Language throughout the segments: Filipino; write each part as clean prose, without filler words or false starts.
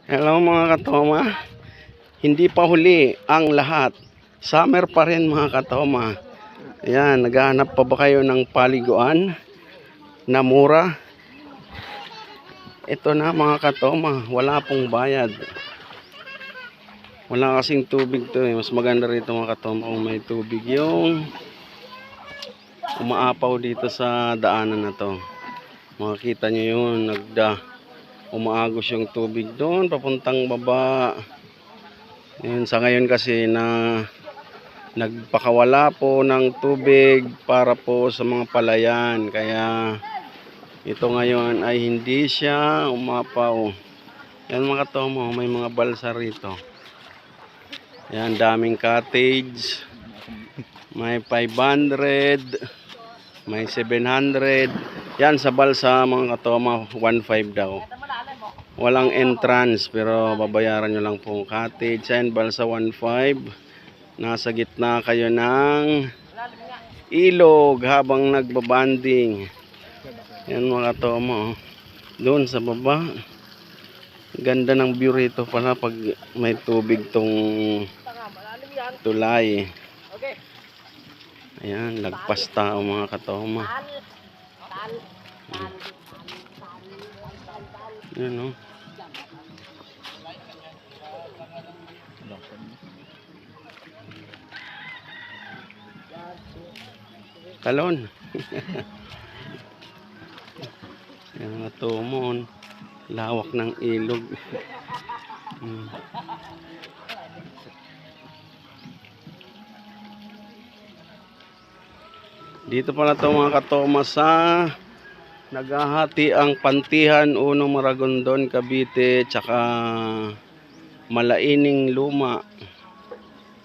Hello mga katoma. Hindi pa huli ang lahat. Summer pa rin mga katoma. Ayan, naghahanap pa ba kayo ng paliguan na mura? Ito na mga katoma, wala pong bayad. Wala kasing tubig to eh. Mas maganda rito mga katoma kung may tubig yung umaapaw dito sa daanan na to. Makikita nyo yun, umaagos yung tubig doon papuntang baba. Yun, sa ngayon kasi na nagpakawala po ng tubig para po sa mga palayan, kaya ito ngayon ay hindi siya umapaw. Yan mga tomo, may mga balsa rito. Yan, daming cottage. May 500, may 700. Yan sa balsa mga katomo, 1.5 daw. Walang entrance pero babayaran nyo lang po cottage. Yan, balsa 1.5. Nasa gitna kayo ng ilog habang nagbabanding. Yan mga katomo, doon sa baba. Ganda ng view rito pala pag may tubig tong tulay. Ayan, lagpas tao mga katomo. Yan o. Talon. Yan mga tumon. Lawak ng ilog. Dito pala ito mga katoma sa naghahati ang Pantihan, Uno, Maragondon, Cavite, tsaka Malaining Luma,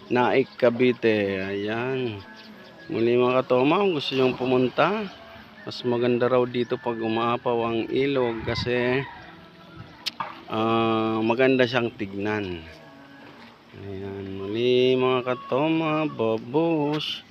Naik, Cavite. Ayan. Muli mga katoma, kung gusto nyo pumunta, mas maganda raw dito pag umaapaw ang ilog kasi maganda siyang tignan. Ayan. Muli mga katoma, babush.